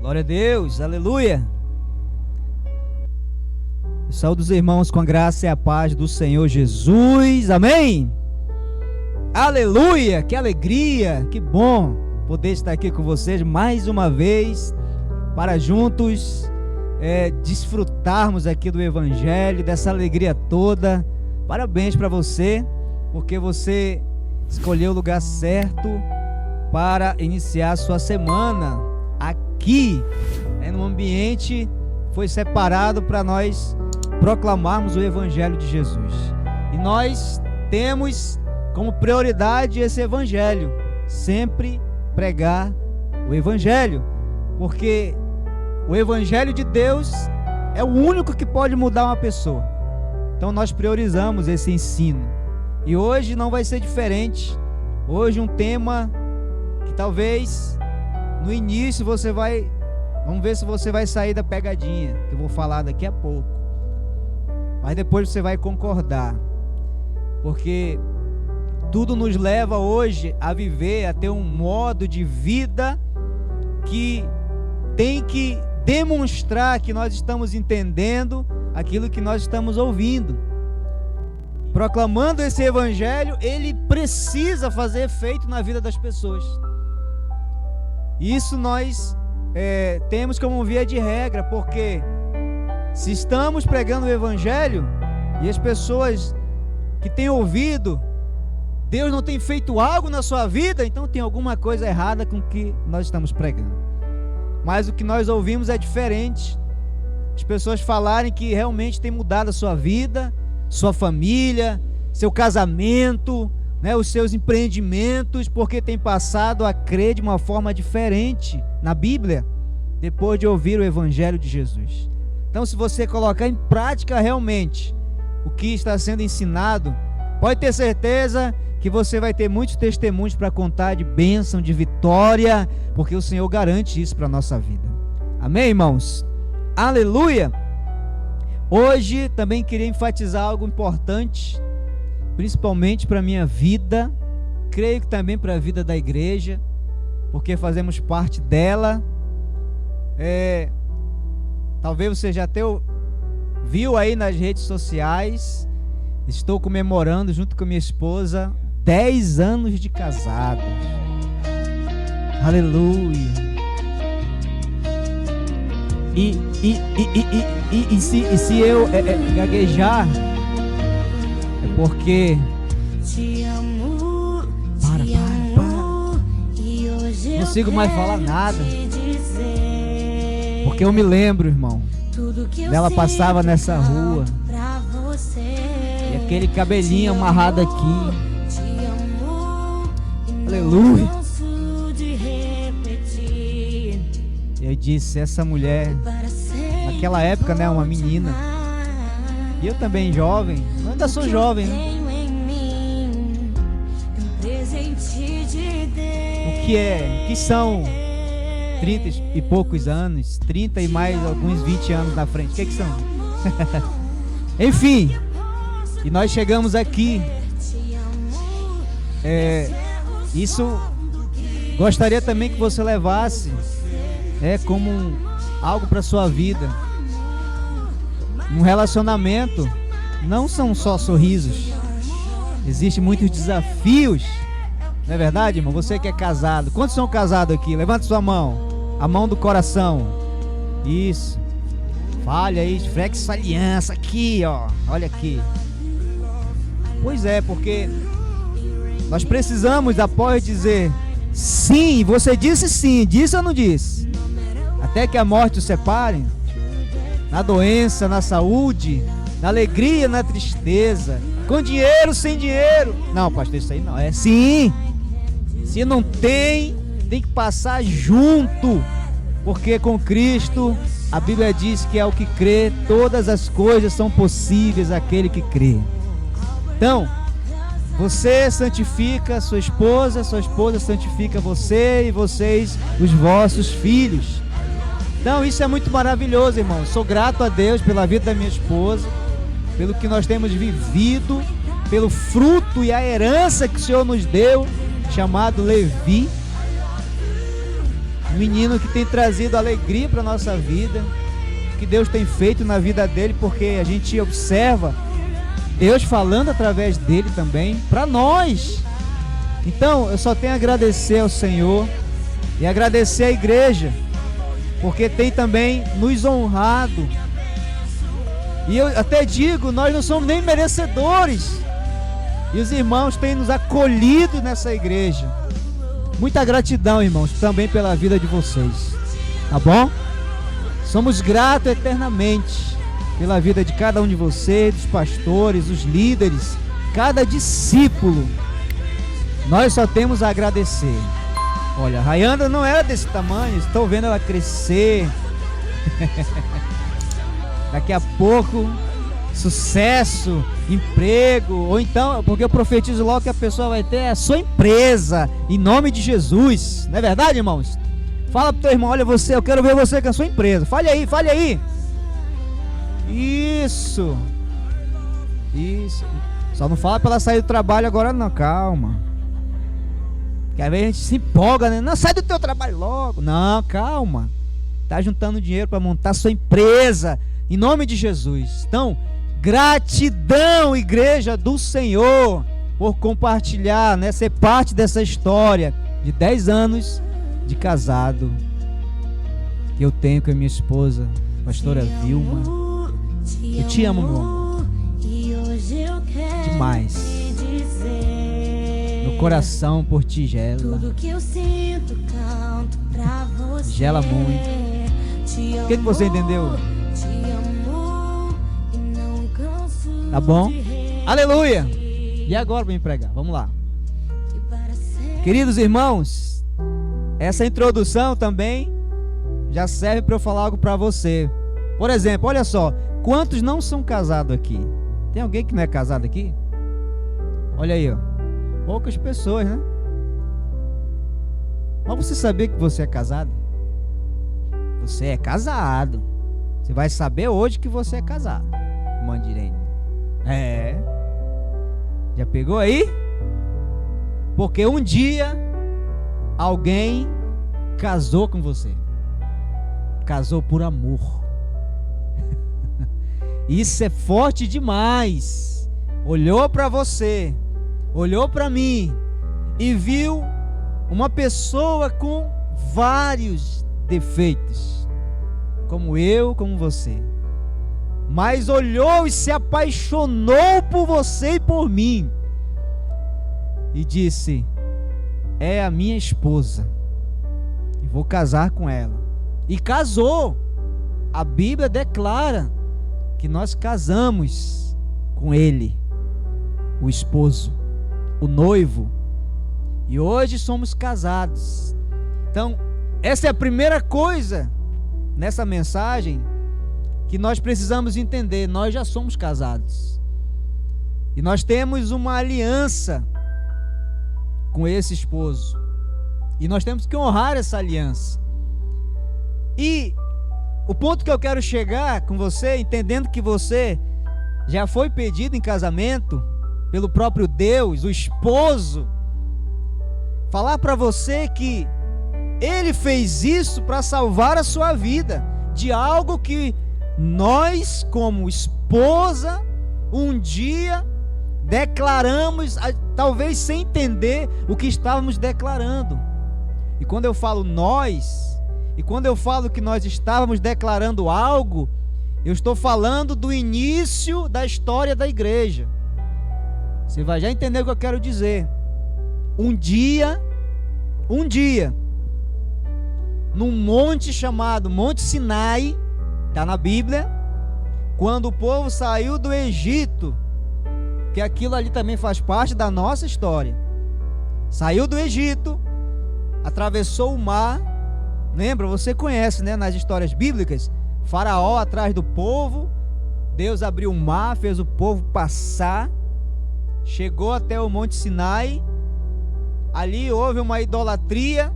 Glória a Deus, aleluia. Eu saúdo os irmãos com a graça e a paz do Senhor Jesus, amém? Aleluia, que alegria, que bom poder estar aqui com vocês mais uma vez, para juntos desfrutarmos aqui do Evangelho, dessa alegria toda. Parabéns para você, porque você escolheu o lugar certo para iniciar a sua semana aqui, num ambiente que foi separado para nós proclamarmos o Evangelho de Jesus. E nós temos como prioridade esse Evangelho, sempre pregar o Evangelho, porque o Evangelho de Deus é o único que pode mudar uma pessoa. Então nós priorizamos esse ensino. E hoje não vai ser diferente. Hoje um tema que talvez no início vamos ver se você vai sair da pegadinha, que eu vou falar daqui a pouco. Mas depois você vai concordar. Porque tudo nos leva hoje a viver, a ter um modo de vida que tem que demonstrar que nós estamos entendendo aquilo que nós estamos ouvindo. Proclamando esse Evangelho, ele precisa fazer efeito na vida das pessoas. Isso nós temos como via de regra, porque se estamos pregando o Evangelho e as pessoas que têm ouvido, Deus não tem feito algo na sua vida, então tem alguma coisa errada com o que nós estamos pregando. Mas o que nós ouvimos é diferente. As pessoas falarem que realmente tem mudado a sua vida, sua família, seu casamento, os seus empreendimentos, porque tem passado a crer de uma forma diferente na Bíblia, depois de ouvir o Evangelho de Jesus. Então, se você colocar em prática realmente o que está sendo ensinado, pode ter certeza que você vai ter muitos testemunhos para contar de bênção, de vitória, porque o Senhor garante isso para a nossa vida. Amém, irmãos? Aleluia! Hoje também queria enfatizar algo importante, principalmente para a minha vida, creio que também para a vida da igreja, porque fazemos parte dela. Talvez você já viu aí nas redes sociais, estou comemorando junto com minha esposa 10 anos de casados. Aleluia! E se eu gaguejar, é porque não consigo mais falar nada, porque eu me lembro, irmão, dela passava nessa rua e aquele cabelinho amarrado aqui. Aleluia! Eu disse, essa mulher, naquela época, uma menina, e eu também jovem, eu ainda sou jovem, né? O que são 30 e poucos anos, 30 e mais alguns 20 anos na frente, o que são? Enfim, e nós chegamos aqui, isso gostaria também que você levasse como algo para sua vida. Um relacionamento não são só sorrisos, existem muitos desafios, não é verdade, irmão? Você que é casado, quantos são casados aqui? Levante sua mão, a mão do coração. Isso, fale aí, esfregue essa aliança aqui, ó, olha aqui. Pois é, porque nós precisamos, após dizer sim, você disse sim, disse ou não disse? Até que a morte os separe, na doença, na saúde, na alegria, na tristeza, com dinheiro, sem dinheiro. Não, pastor, isso aí não, sim. Se não tem que passar junto, porque com Cristo, a Bíblia diz que é o que crê, todas as coisas são possíveis àquele que crê. Então, você santifica sua esposa santifica você, e vocês, os vossos filhos. Então isso é muito maravilhoso, irmão. Sou grato a Deus pela vida da minha esposa, pelo que nós temos vivido, pelo fruto e a herança que o Senhor nos deu, chamado Levi. Um menino que tem trazido alegria para a nossa vida, que Deus tem feito na vida dele, porque a gente observa Deus falando através dele também para nós. Então eu só tenho a agradecer ao Senhor e agradecer à igreja, porque tem também nos honrado. E eu até digo, nós não somos nem merecedores, e os irmãos têm nos acolhido nessa igreja. Muita gratidão, irmãos, também pela vida de vocês, tá bom? Somos gratos eternamente pela vida de cada um de vocês, dos pastores, os líderes, cada discípulo. Nós só temos a agradecer. Olha, a Rayanda não era desse tamanho, estou vendo ela crescer. Daqui a pouco, sucesso, emprego, ou então, porque eu profetizo logo que a pessoa vai ter a sua empresa, em nome de Jesus. Não é verdade, irmãos? Fala pro teu irmão, olha você, eu quero ver você com a sua empresa. Fale aí, fale aí. Isso. Só não fala pra ela sair do trabalho agora não, calma. Porque às vezes a gente se empolga, né? Não, sai do teu trabalho logo. Não, calma. Tá juntando dinheiro para montar sua empresa, em nome de Jesus. Então, gratidão, igreja do Senhor, por compartilhar, né, ser parte dessa história de 10 anos de casado que eu tenho com a minha esposa, pastora Vilma. Eu te amo, meu amor, demais. Meu coração por ti gela, gela muito. O que você entendeu? Tá bom? Aleluia! E agora vem pregar, vamos lá. Queridos irmãos, essa introdução também já serve para eu falar algo para você. Por exemplo, olha só, quantos não são casados aqui? Tem alguém que não é casado aqui? Olha aí, ó. Poucas pessoas, né? Mas você sabia que você é casado? Você é casado. Você vai saber hoje que você é casado, Mandirene. É. Já pegou aí? Porque um dia alguém casou com você. Casou por amor. Isso é forte demais. Olhou para você, olhou para mim e viu uma pessoa com vários defeitos, como eu, como você, mas olhou e se apaixonou por você e por mim e disse: é a minha esposa e vou casar com ela. E casou. A Bíblia declara que nós casamos com ele, o esposo, o noivo, e hoje somos casados. Então, essa é a primeira coisa nessa mensagem que nós precisamos entender. Nós já somos casados e nós temos uma aliança com esse esposo, e nós temos que honrar essa aliança. E o ponto que eu quero chegar com você, entendendo que você já foi pedido em casamento pelo próprio Deus, o esposo, falar para você que ele fez isso para salvar a sua vida de algo que nós, como esposa, um dia declaramos, talvez sem entender o que estávamos declarando. E quando eu falo nós, e quando eu falo que nós estávamos declarando algo, eu estou falando do início da história da igreja. Você vai já entender o que eu quero dizer. Um dia, num monte chamado Monte Sinai, está na Bíblia, quando o povo saiu do Egito, que aquilo ali também faz parte da nossa história. Saiu do Egito, atravessou o mar. Lembra, você conhece, né, nas histórias bíblicas, Faraó atrás do povo, Deus abriu o mar, fez o povo passar, chegou até o Monte Sinai, ali houve uma idolatria,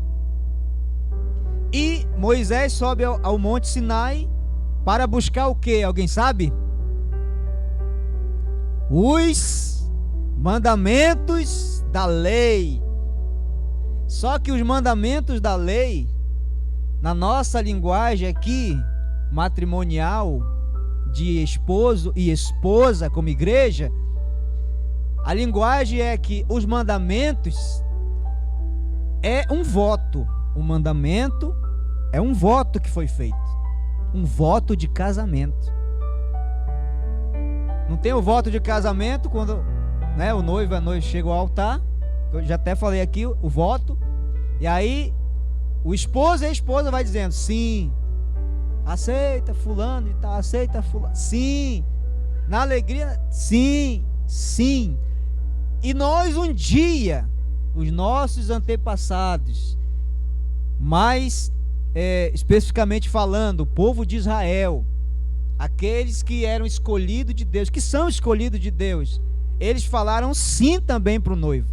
e Moisés sobe ao Monte Sinai para buscar o que? Alguém sabe? Os mandamentos da lei. Só que os mandamentos da lei na nossa linguagem aqui, matrimonial, de esposo e esposa como igreja, a linguagem é que os mandamentos é um voto. O mandamento é um voto que foi feito. Um voto de casamento. Não tem o voto de casamento quando, né, o noivo e a noiva chegam ao altar. Eu já até falei aqui o voto. E aí o esposo e a esposa vai dizendo: sim, aceita fulano e tal, aceita fulano, sim, na alegria, sim, sim. E nós um dia, os nossos antepassados, mais especificamente falando, o povo de Israel, aqueles que eram escolhidos de Deus, que são escolhidos de Deus, eles falaram sim também para o noivo.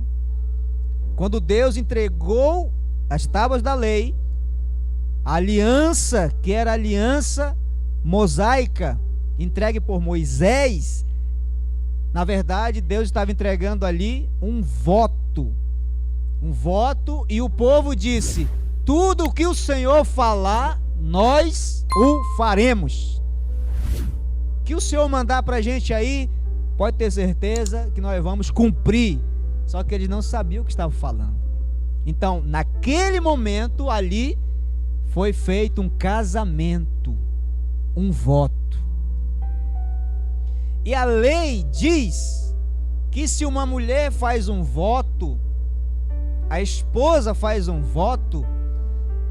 Quando Deus entregou as tábuas da lei, a aliança, que era a aliança mosaica, entregue por Moisés, na verdade Deus estava entregando ali um voto, e o povo disse: tudo o que o Senhor falar, nós o faremos. O que o Senhor mandar para a gente aí, pode ter certeza que nós vamos cumprir. Só que eles não sabiam o que estavam falando. Então, naquele momento ali, foi feito um casamento, um voto. E a lei diz que se uma mulher faz um voto, a esposa faz um voto,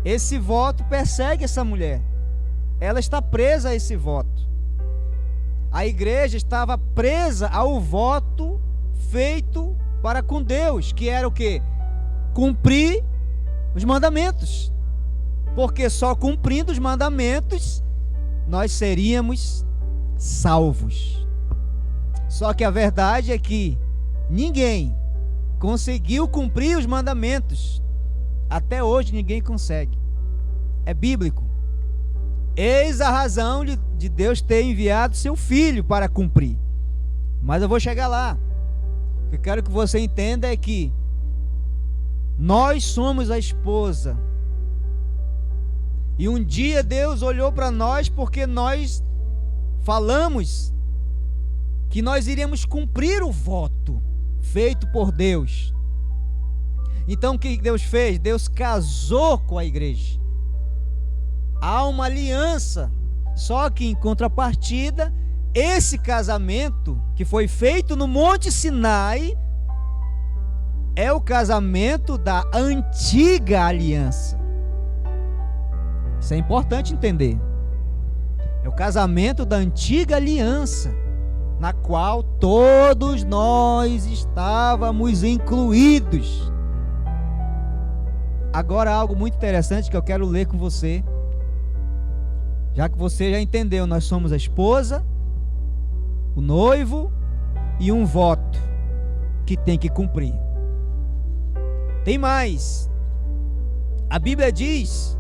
esse voto persegue essa mulher. Ela está presa a esse voto. A igreja estava presa ao voto feito para com Deus, que era o quê? Cumprir os mandamentos. Porque só cumprindo os mandamentos nós seríamos salvos. Só que a verdade é que ninguém conseguiu cumprir os mandamentos. Até hoje ninguém consegue. É bíblico. Eis a razão de Deus ter enviado seu filho para cumprir. Mas eu vou chegar lá. O que eu quero que você entenda é que nós somos a esposa. E um dia Deus olhou para nós porque nós falamos que nós iríamos cumprir o voto feito por Deus. Então o que Deus fez? Deus casou com a igreja. Há uma aliança. Só que em contrapartida, esse casamento que foi feito no Monte Sinai é o casamento da antiga aliança. Isso é importante entender. É o casamento da antiga aliança, na qual todos nós estávamos incluídos. Agora, algo muito interessante que eu quero ler com você. Já que você já entendeu, nós somos a esposa, o noivo e um voto que tem que cumprir. Tem mais. A Bíblia diz,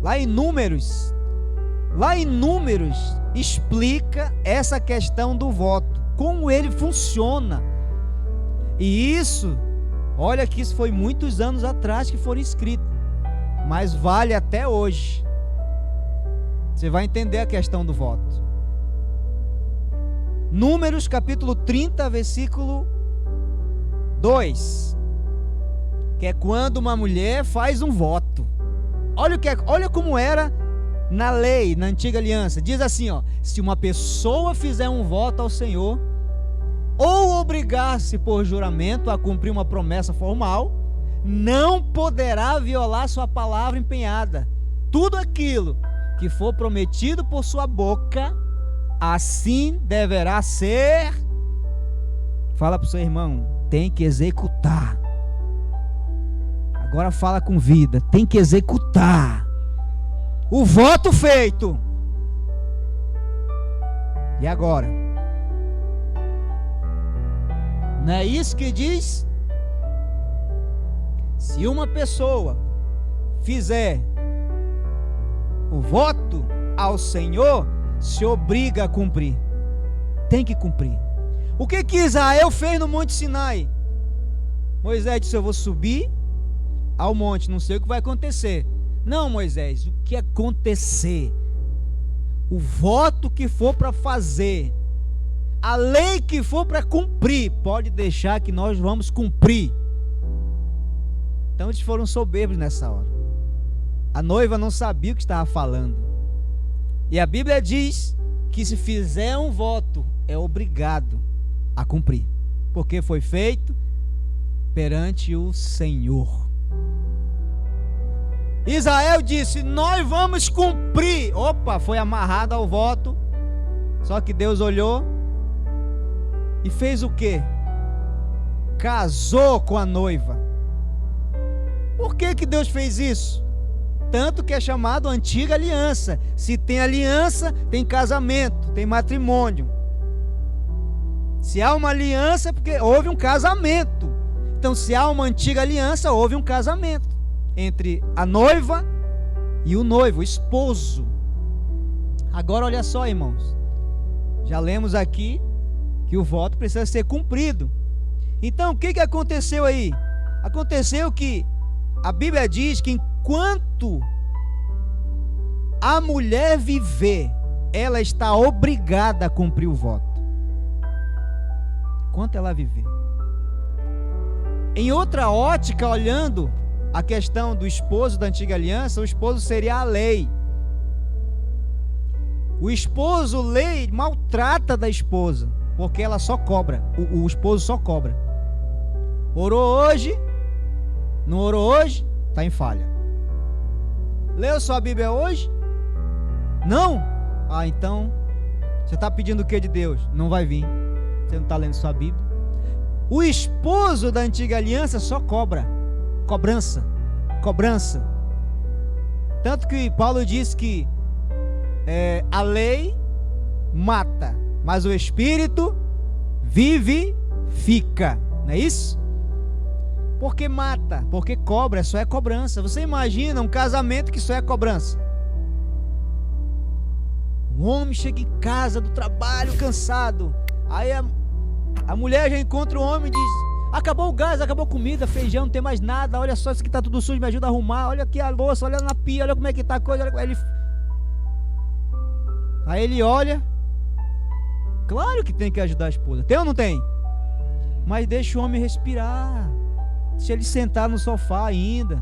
lá em Números, explica essa questão do voto, como ele funciona. E isso, olha que isso foi muitos anos atrás que foram escritos, mas vale até hoje. Você vai entender a questão do voto. Números capítulo 30, versículo 2, que é quando uma mulher faz um voto. Olha como era na lei, na antiga aliança. Diz assim, ó: se uma pessoa fizer um voto ao Senhor, ou obrigar-se por juramento a cumprir uma promessa formal, não poderá violar sua palavra empenhada. Tudo aquilo que for prometido por sua boca, assim deverá ser. Fala para o seu irmão, tem que executar. Agora fala com vida, tem que executar o voto feito. E agora? Não é isso que diz? Se uma pessoa fizer o voto ao Senhor, se obriga a cumprir. Tem que cumprir. O que Israel fez no Monte Sinai? Moisés disse: eu vou subir ao monte, não sei o que vai acontecer, Não, Moisés, o que acontecer, o voto que for para fazer, a lei que for para cumprir, pode deixar que nós vamos cumprir. Então eles foram soberbos nessa hora. A noiva não sabia o que estava falando. E a Bíblia diz que se fizer um voto, é obrigado a cumprir, porque foi feito perante o Senhor. Israel disse: nós vamos cumprir. Opa, foi amarrado ao voto. Só que Deus olhou e fez o quê? Casou com a noiva. Por que Deus fez isso? Tanto que é chamado antiga aliança. Se tem aliança, tem casamento, tem matrimônio. Se há uma aliança, é porque houve um casamento. Então, se há uma antiga aliança, houve um casamento entre a noiva e o noivo, o esposo. Agora olha só, irmãos, já lemos aqui que o voto precisa ser cumprido. Então o que aconteceu aí? Aconteceu que a Bíblia diz que enquanto a mulher viver, ela está obrigada a cumprir o voto. Enquanto ela viver. Em outra ótica, olhando a questão do esposo da antiga aliança, o esposo seria a lei. O esposo, lei, maltrata da esposa, porque ela só cobra, o esposo só cobra. Orou hoje, não orou hoje, está em falha. Leu sua Bíblia hoje? Não? Ah, então, você está pedindo o que de Deus? Não vai vir, você não está lendo sua Bíblia. O esposo da antiga aliança só cobra, cobrança. Tanto que Paulo diz que a lei mata, mas o Espírito vivifica, não é isso? Porque mata, porque cobra, só é cobrança. Você imagina um casamento que só é cobrança? Um homem chega em casa do trabalho cansado, aí a mulher já encontra o homem e diz: acabou o gás, acabou a comida, feijão, não tem mais nada, olha só, isso aqui tá tudo sujo, me ajuda a arrumar, olha aqui a louça, olha na pia, olha como é que tá a coisa, Aí ele olha, claro que tem que ajudar a esposa, tem ou não tem? Mas deixa o homem respirar, deixa ele sentar no sofá ainda,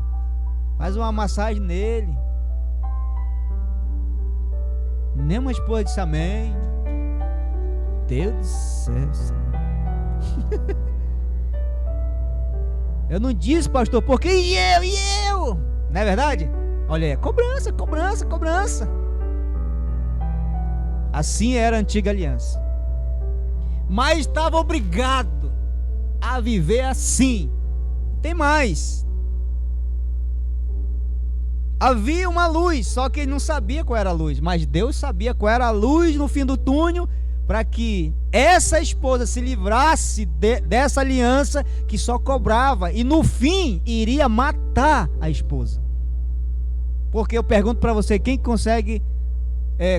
faz uma massagem nele. Nem uma esposa disse amém. Deus do céu. Eu não disse, pastor, porque e eu? Não é verdade? Olha aí, cobrança. Assim era a antiga aliança. Mas estava obrigado a viver assim. Tem mais. Havia uma luz, só que ele não sabia qual era a luz, mas Deus sabia qual era a luz no fim do túnel, para que essa esposa se livrasse dessa aliança que só cobrava e no fim iria matar a esposa. Porque eu pergunto para você, quem consegue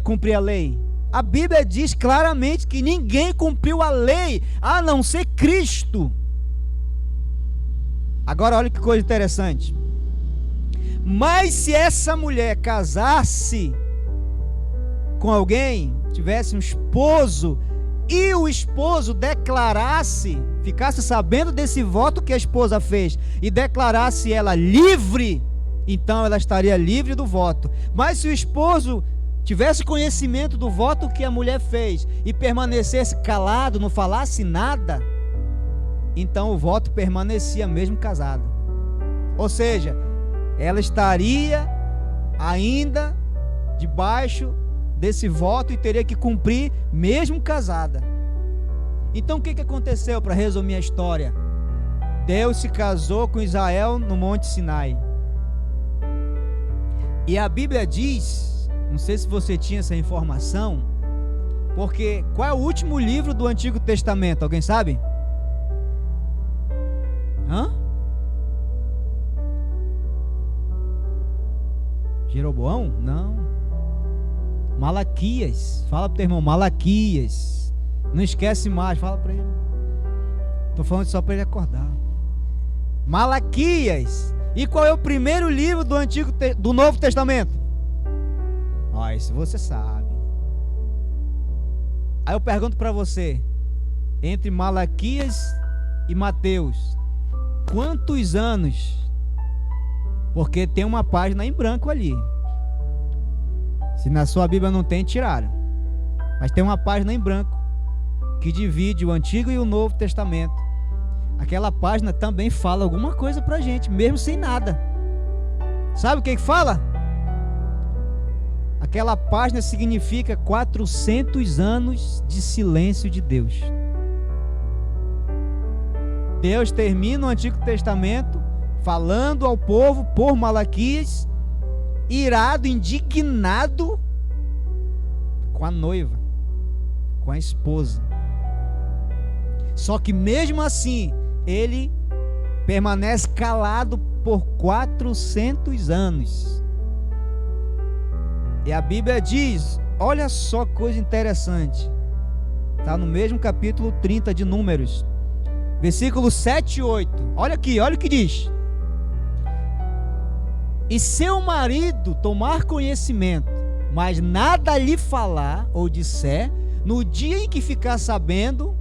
cumprir a lei? A Bíblia diz claramente que ninguém cumpriu a lei a não ser Cristo. Agora olha que coisa interessante. Mas se essa mulher casasse com alguém, tivesse um esposo, e o esposo declarasse, ficasse sabendo desse voto que a esposa fez, e declarasse ela livre, então ela estaria livre do voto. Mas se o esposo tivesse conhecimento do voto que a mulher fez, e permanecesse calado, não falasse nada, então o voto permanecia mesmo casado. Ou seja, ela estaria ainda debaixo desse voto e teria que cumprir mesmo casada. Então o que aconteceu, para resumir a história? Deus se casou com Israel no Monte Sinai. E a Bíblia diz, não sei se você tinha essa informação, porque qual é o último livro do Antigo Testamento? Alguém sabe? Jeroboão? Não. Malaquias. Fala pro teu irmão, Malaquias. Não esquece mais, fala para ele. Estou falando só para ele acordar. Malaquias. E qual é o primeiro livro do Novo Testamento? Isso você sabe. Aí eu pergunto para você, entre Malaquias e Mateus, quantos anos? Porque tem uma página em branco ali. Se na sua Bíblia não tem, tiraram. Mas tem uma página em branco que divide o Antigo e o Novo Testamento. Aquela página também fala alguma coisa pra gente, mesmo sem nada. Sabe o que fala? Aquela página significa 400 anos de silêncio de Deus. Deus termina o Antigo Testamento falando ao povo por Malaquias, irado, indignado com a noiva, com a esposa. Só que mesmo assim, ele permanece calado por 400 anos. E a Bíblia diz, olha só coisa interessante, está no mesmo capítulo 30 de Números, versículos 7 e 8. Olha aqui, olha o que diz. E seu marido tomar conhecimento, mas nada lhe falar ou disser, no dia em que ficar sabendo,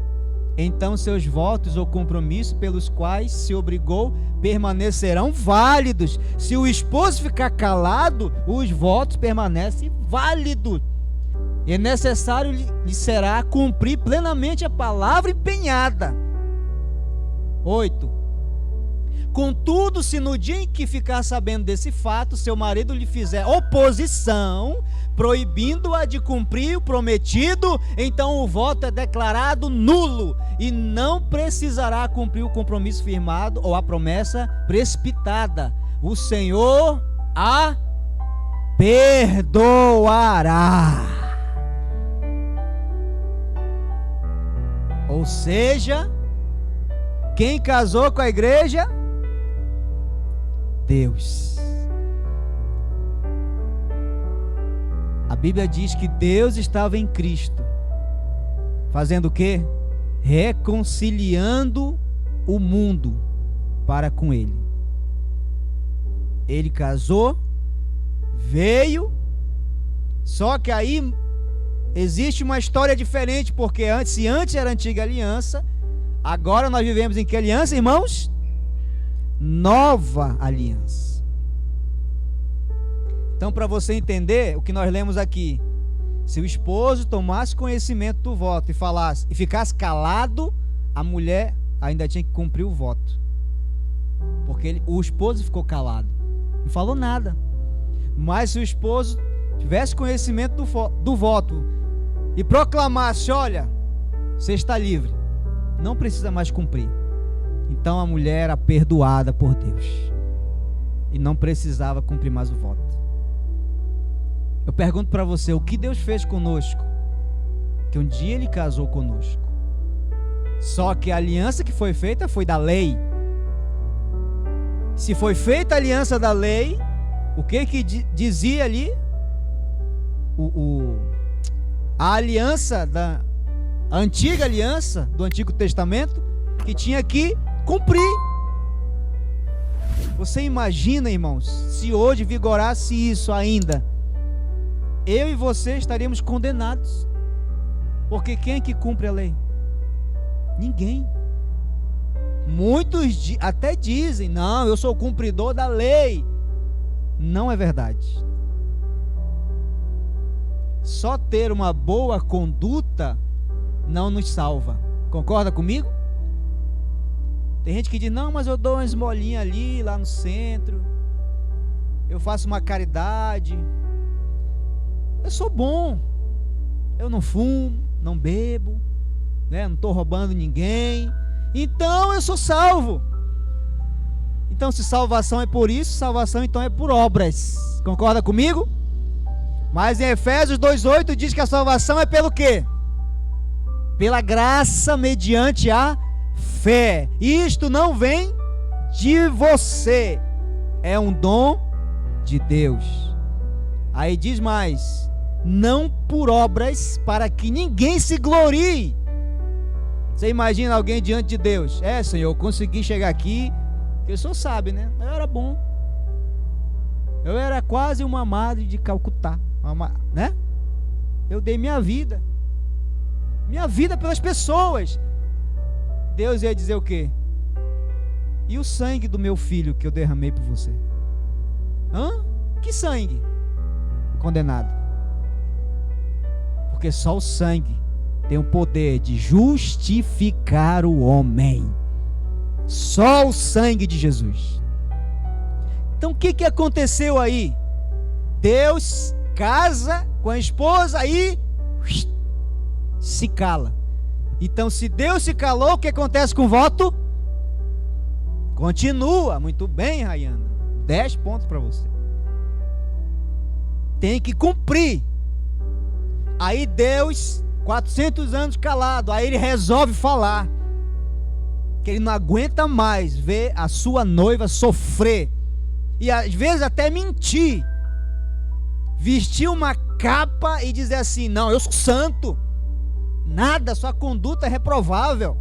então seus votos ou compromissos pelos quais se obrigou permanecerão válidos. Se o esposo ficar calado, os votos permanecem válidos. E é necessário lhe será cumprir plenamente a palavra empenhada. 8. Contudo, se no dia em que ficar sabendo desse fato, seu marido lhe fizer oposição, proibindo-a de cumprir o prometido, então o voto é declarado nulo e não precisará cumprir o compromisso firmado ou a promessa precipitada. O Senhor a perdoará. Ou seja, quem casou com a igreja? Deus. A Bíblia diz que Deus estava em Cristo, fazendo o quê? Reconciliando o mundo para com Ele. Ele casou, veio, só que aí existe uma história diferente, porque se antes era a antiga aliança, agora nós vivemos em que aliança, irmãos? Nova aliança. Então, para você entender o que nós lemos aqui, se o esposo tomasse conhecimento do voto e ficasse calado, a mulher ainda tinha que cumprir o voto, porque o esposo ficou calado, não falou nada. Mas se o esposo tivesse conhecimento do voto e proclamasse: olha, você está livre, não precisa mais cumprir, então a mulher era perdoada por Deus e não precisava cumprir mais o voto. Eu pergunto para você, o que Deus fez conosco? Que um dia Ele casou conosco. Só que a aliança que foi feita foi da lei. Se foi feita a aliança da lei, o que dizia ali? A aliança a antiga aliança do Antigo Testamento, que tinha que cumprir. Você imagina, irmãos, se hoje vigorasse isso ainda, eu e você estaríamos condenados. Porque quem é que cumpre a lei? Ninguém. Muitos até dizem: não, eu sou o cumpridor da lei. Não é verdade. Só ter uma boa conduta não nos salva. Concorda comigo? Tem gente que diz: não, mas eu dou uma esmolinha ali, lá no centro, eu faço uma caridade, eu sou bom, eu não fumo, não bebo, né? Não estou roubando ninguém, então eu sou salvo. Então, se salvação é por isso, salvação então é por obras. Concorda comigo? Mas em Efésios 2:8 diz que a salvação é pelo quê? Pela graça mediante a fé. Isto não vem de você, é um dom de Deus. Aí diz mais: não por obras, para que ninguém se glorie. Você imagina alguém diante de Deus: Senhor, eu consegui chegar aqui, Porque o senhor sabe, né? Eu era bom. Eu era quase uma madre de Calcutá, né? Eu dei minha vida pelas pessoas. Deus ia dizer o quê? E o sangue do meu filho que eu derramei por você? Que sangue? Condenado. Porque só o sangue tem o poder de justificar o homem. Só o sangue de Jesus. Então o que aconteceu aí? Deus casa com a esposa e se cala. Então se Deus se calou, o que acontece com o voto? Continua. Muito bem, Rayana. 10 pontos para você. Tem que cumprir. Aí Deus, 400 anos calado, aí ele resolve falar que ele não aguenta mais ver a sua noiva sofrer, e às vezes até mentir, vestir uma capa e dizer assim: não, eu sou santo, nada, sua conduta é reprovável.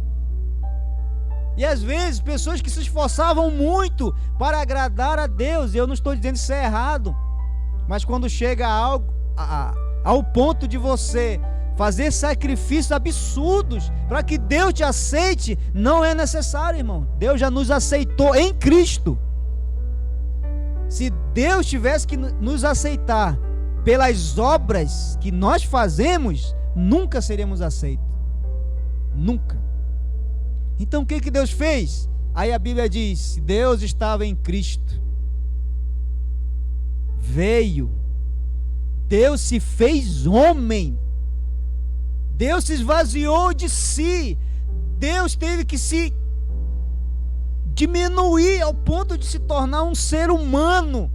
E às vezes pessoas que se esforçavam muito para agradar a Deus, e eu não estou dizendo que isso é errado, mas quando chega ao ponto de você fazer sacrifícios absurdos para que Deus te aceite, não é necessário, irmão. Deus já nos aceitou em Cristo. Se Deus tivesse que nos aceitar pelas obras que nós fazemos, nunca seríamos aceitos. Nunca. Então o que Deus fez? Aí a Bíblia diz: Deus estava em Cristo, veio, Deus se fez homem, Deus se esvaziou de si, Deus teve que se diminuir ao ponto de se tornar um ser humano,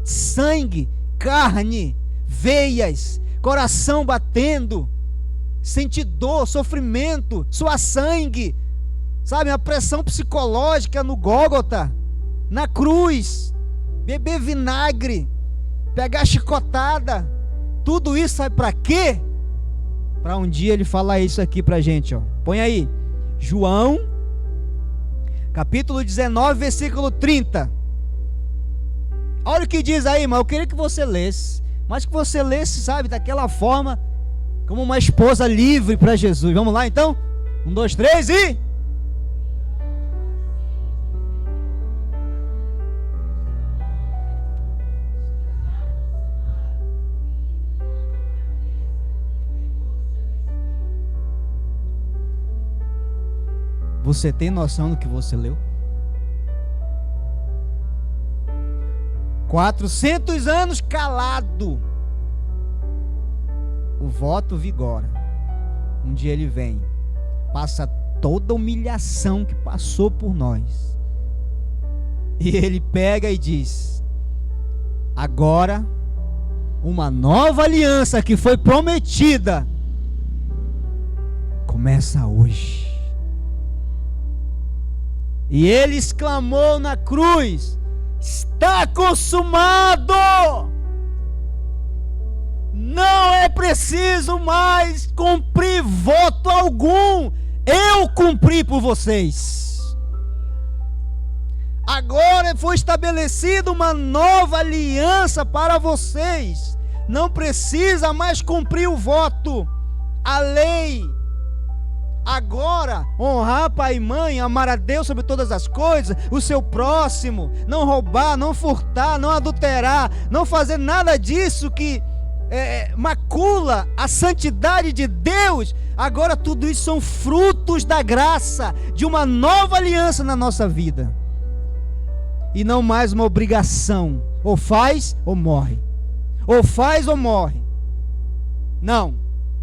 sangue, carne, veias, coração batendo, sentir dor, sofrimento, suar sangue, sabe, uma pressão psicológica no Gólgota, na cruz, beber vinagre, pegar chicotada, tudo isso sabe para quê? Para um dia ele falar isso aqui pra gente, ó. Põe aí, João, capítulo 19, versículo 30. Olha o que diz aí, irmão. Eu queria que você lesse, mas que você lesse, sabe, daquela forma, como uma esposa livre para Jesus. Vamos lá então? 1, 2, 3 e... Você tem noção do que você leu? 400 anos calado. O voto vigora. Um dia ele vem, passa toda a humilhação que passou por nós, e ele pega e diz: agora uma nova aliança que foi prometida começa hoje. E ele exclamou na cruz: está consumado! Não é preciso mais cumprir voto algum, eu cumpri por vocês. Agora foi estabelecida uma nova aliança para vocês. Não precisa mais cumprir o voto, a lei. Agora, honrar pai e mãe, amar a Deus sobre todas as coisas, o seu próximo, não roubar, não furtar, não adulterar, não fazer nada disso que macula a santidade de Deus. Agora tudo isso são frutos da graça, de uma nova aliança na nossa vida, e não mais uma obrigação, ou faz ou morre, ou faz ou morre. Não,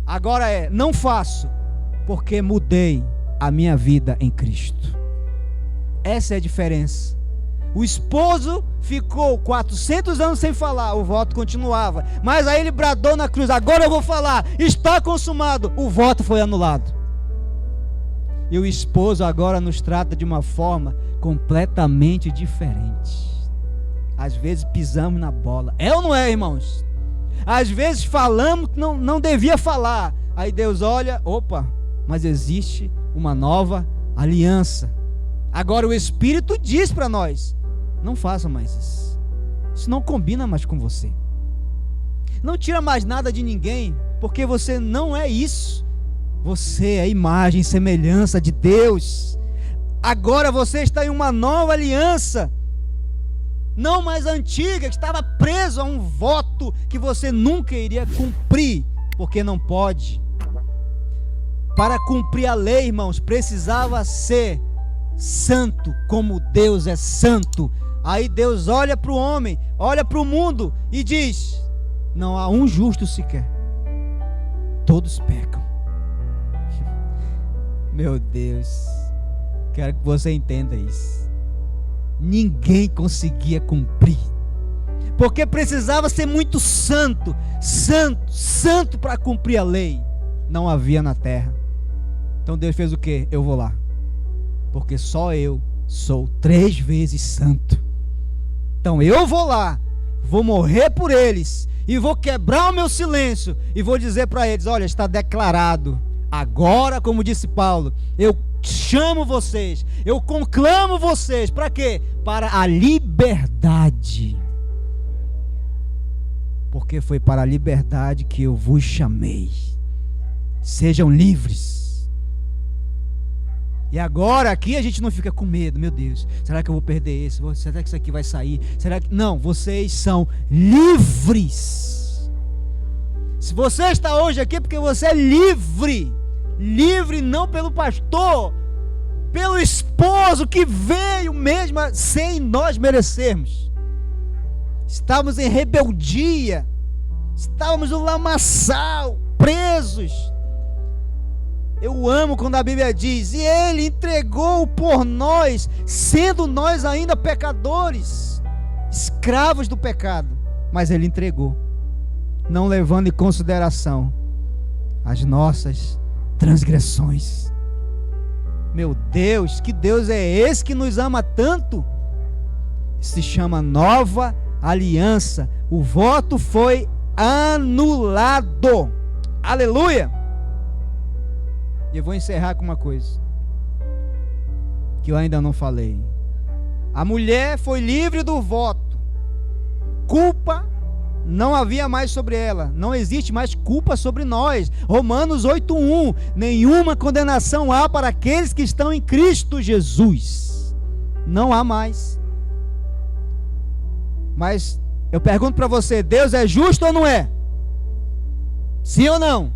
agora não faço, porque mudei a minha vida em Cristo. Essa é a diferença. O esposo ficou 400 anos sem falar, o voto continuava, mas aí ele bradou na cruz: agora eu vou falar, está consumado. O voto foi anulado. E o esposo agora nos trata de uma forma completamente diferente. Às vezes pisamos na bola, é ou não é, irmãos? Às vezes falamos que não devia falar, aí Deus olha: opa, mas existe uma nova aliança. Agora o Espírito diz para nós: não faça mais isso. Isso não combina mais com você. Não tira mais nada de ninguém, porque você não é isso. Você é a imagem e semelhança de Deus. Agora você está em uma nova aliança, não mais antiga, que estava preso a um voto que você nunca iria cumprir, porque não pode. Para cumprir a lei, irmãos, precisava ser santo, como Deus é santo. Aí Deus olha para o homem, olha para o mundo e diz: não há um justo sequer, todos pecam. Meu Deus, quero que você entenda isso. Ninguém conseguia cumprir, porque precisava ser muito santo, santo para cumprir a lei. Não havia na terra. Então Deus fez o quê? Eu vou lá, porque só eu sou 3 vezes santo. Então eu vou lá, vou morrer por eles, e vou quebrar o meu silêncio, e vou dizer para eles: olha, está declarado. Agora, como disse Paulo, eu chamo vocês, eu conclamo vocês, para quê? Para a liberdade. Porque foi para a liberdade que eu vos chamei. Sejam livres. E agora aqui a gente não fica com medo. Meu Deus, será que eu vou perder esse? Será que isso aqui vai sair? Será que... Não, vocês são livres. Se você está hoje aqui, porque você é livre. Livre não pelo pastor, pelo esposo que veio mesmo sem nós merecermos. Estávamos em rebeldia, estávamos no lamaçal, presos. Eu amo quando a Bíblia diz: e Ele entregou por nós, sendo nós ainda pecadores, escravos do pecado, mas Ele entregou, não levando em consideração as nossas transgressões. Meu Deus, que Deus é esse que nos ama tanto? Se chama nova aliança. O voto foi anulado. Aleluia. E eu vou encerrar com uma coisa que eu ainda não falei. A mulher foi livre do voto. Culpa não havia mais sobre ela. Não existe mais culpa sobre nós. Romanos 8:1. Nenhuma condenação há para aqueles que estão em Cristo Jesus. Não há mais. Mas eu pergunto para você: Deus é justo ou não é? Sim ou não?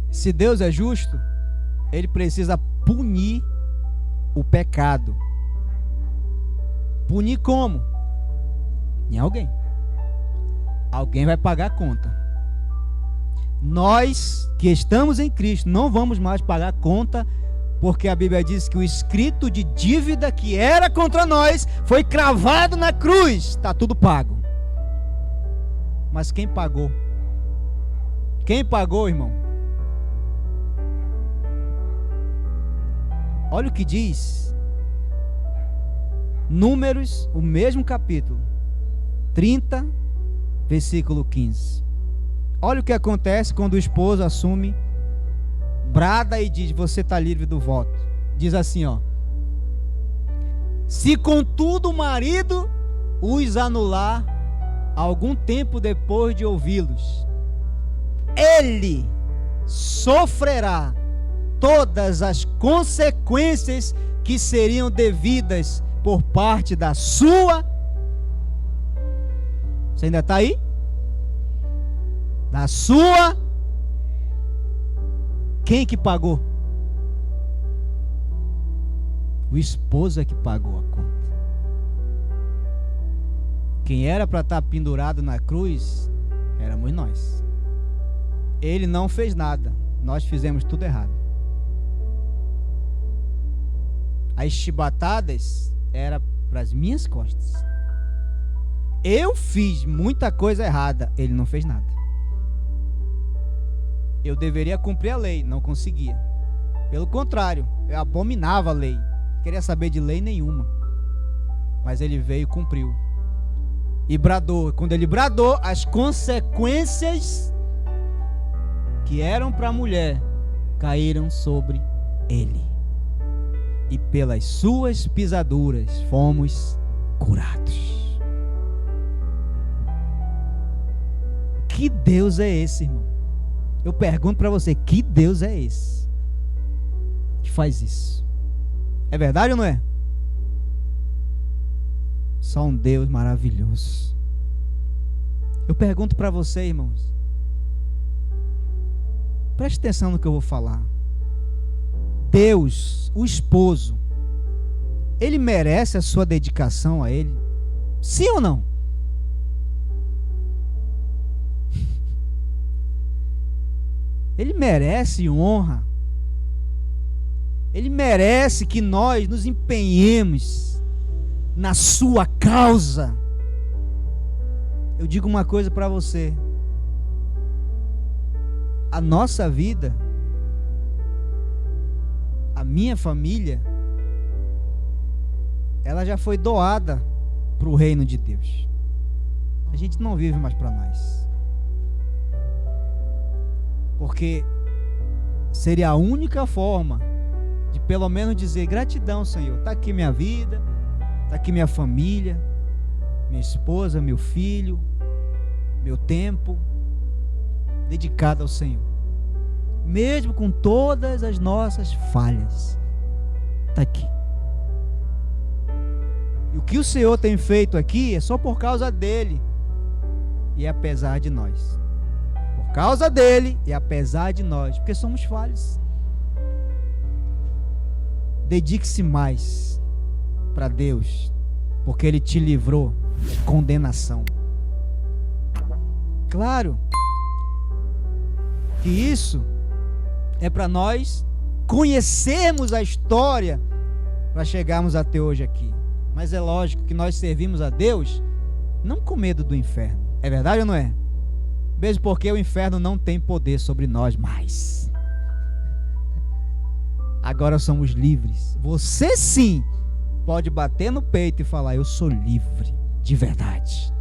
Se Deus é justo, Ele precisa punir o pecado. Punir como? Em alguém. Alguém vai pagar a conta. Nós que estamos em Cristo não vamos mais pagar a conta, porque a Bíblia diz que o escrito de dívida que era contra nós foi cravado na cruz. Está tudo pago. Mas quem pagou? Quem pagou, irmão? Olha o que diz Números, o mesmo capítulo 30, versículo 15. Olha o que acontece quando o esposo assume, brada e diz: você está livre do voto. Diz assim, ó: se contudo o marido os anular algum tempo depois de ouvi-los, ele sofrerá todas as consequências que seriam devidas por parte da sua... Você ainda está aí? Da sua... Quem que pagou? O esposo é que pagou a conta. Quem era para estar pendurado na cruz éramos nós. Ele não fez nada, nós fizemos tudo errado. As chibatadas eram para as minhas costas. Eu fiz muita coisa errada, ele não fez nada. Eu deveria cumprir a lei, não conseguia. Pelo contrário, eu abominava a lei, não queria saber de lei nenhuma. Mas ele veio e cumpriu. E bradou. Quando ele bradou, as consequências que eram para a mulher caíram sobre ele. e pelas suas pisaduras fomos curados. Que Deus é esse, irmão? Eu pergunto para você, que Deus é esse que faz isso? É verdade ou não é? Só um Deus maravilhoso. Eu pergunto para você, irmãos, preste atenção no que eu vou falar. Deus, o esposo, ele merece a sua dedicação a ele? Sim ou não? Ele merece honra. Ele merece que nós nos empenhemos na sua causa. Eu digo uma coisa para você: a nossa vida, a minha família, ela já foi doada para o reino de Deus. A gente não vive mais para nós, porque seria a única forma de pelo menos dizer: gratidão, Senhor, está aqui minha vida, está aqui minha família, minha esposa, meu filho, meu tempo dedicado ao Senhor, mesmo com todas as nossas falhas. Está aqui. E o que o Senhor tem feito aqui é só por causa dele e apesar de nós. Por causa dele e apesar de nós, porque somos falhos. Dedique-se mais para Deus, porque ele te livrou de condenação. Claro que isso é para nós conhecermos a história para chegarmos até hoje aqui. Mas é lógico que nós servimos a Deus não com medo do inferno. É verdade ou não é? Mesmo porque o inferno não tem poder sobre nós mais. Agora somos livres. Você sim pode bater no peito e falar: eu sou livre de verdade.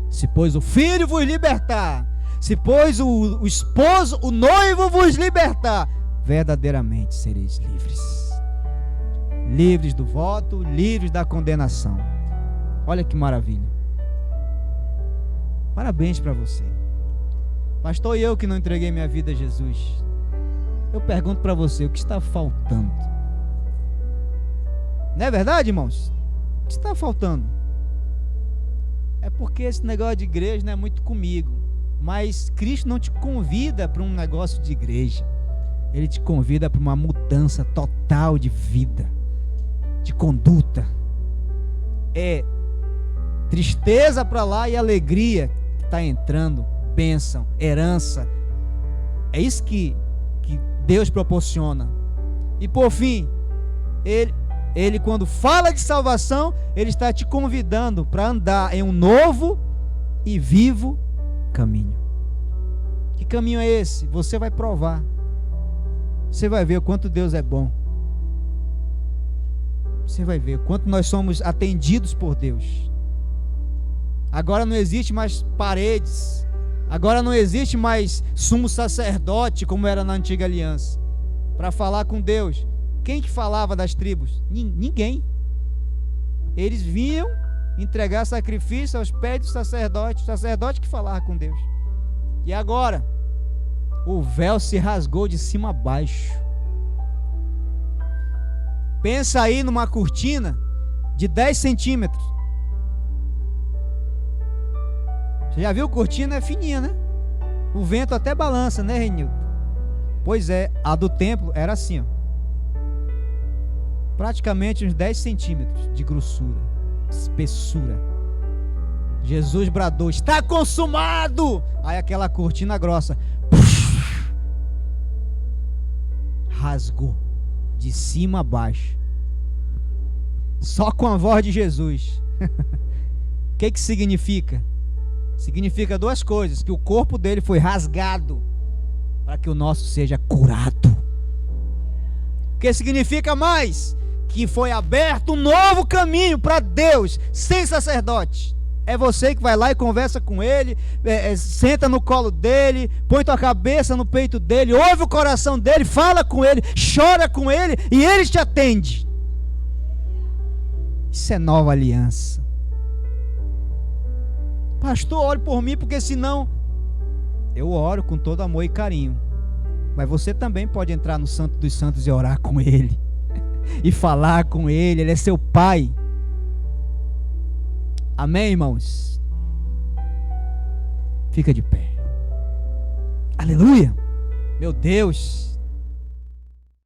Se pois o Filho vos libertar, se pois o esposo, o noivo vos libertar, verdadeiramente sereis livres. Livres do voto, livres da condenação. Olha que maravilha. Parabéns para você. Pastor, e eu que não entreguei minha vida a Jesus? Eu pergunto para você, o que está faltando? Não é verdade, irmãos? O que está faltando? É porque esse negócio de igreja não é muito comigo. Mas Cristo não te convida para um negócio de igreja. Ele te convida para uma mudança total de vida, de conduta. É tristeza para lá e alegria que está entrando, bênção, herança. É isso que Deus proporciona. E por fim, ele quando fala de salvação, ele está te convidando para andar em um novo e vivo caminho. Que caminho é esse? Você vai provar. Você vai ver o quanto Deus é bom. Você vai ver o quanto nós somos atendidos por Deus. Agora não existe mais paredes. Agora não existe mais sumo sacerdote como era na antiga aliança para falar com Deus. Quem que falava das tribos? Ninguém. Eles vinham entregar sacrifício aos pés do sacerdote, o sacerdote que falava com Deus. E agora o véu se rasgou de cima a baixo. Pensa aí numa cortina de 10 centímetros. Você já viu? Cortina é fininha, né? O vento até balança, né, Renildo? Pois é, a do templo era assim, ó. Praticamente uns 10 centímetros de grossura, espessura. Jesus bradou: está consumado! Aí aquela cortina grossa rasgou de cima a baixo, só com a voz de Jesus. O que significa? Significa duas coisas: que o corpo dele foi rasgado para que o nosso seja curado. O que significa mais? Que foi aberto um novo caminho para Deus, sem sacerdote. É você que vai lá e conversa com ele, senta no colo dele, põe tua cabeça no peito dele, ouve o coração dele, fala com ele, chora com ele e ele te atende. Isso é nova aliança. Pastor, ore por mim, porque senão... Eu oro com todo amor e carinho. Mas você também pode entrar no Santo dos Santos e orar com Ele. E falar com Ele. Ele é seu Pai. Amém, irmãos? Fica de pé. Aleluia. Meu Deus.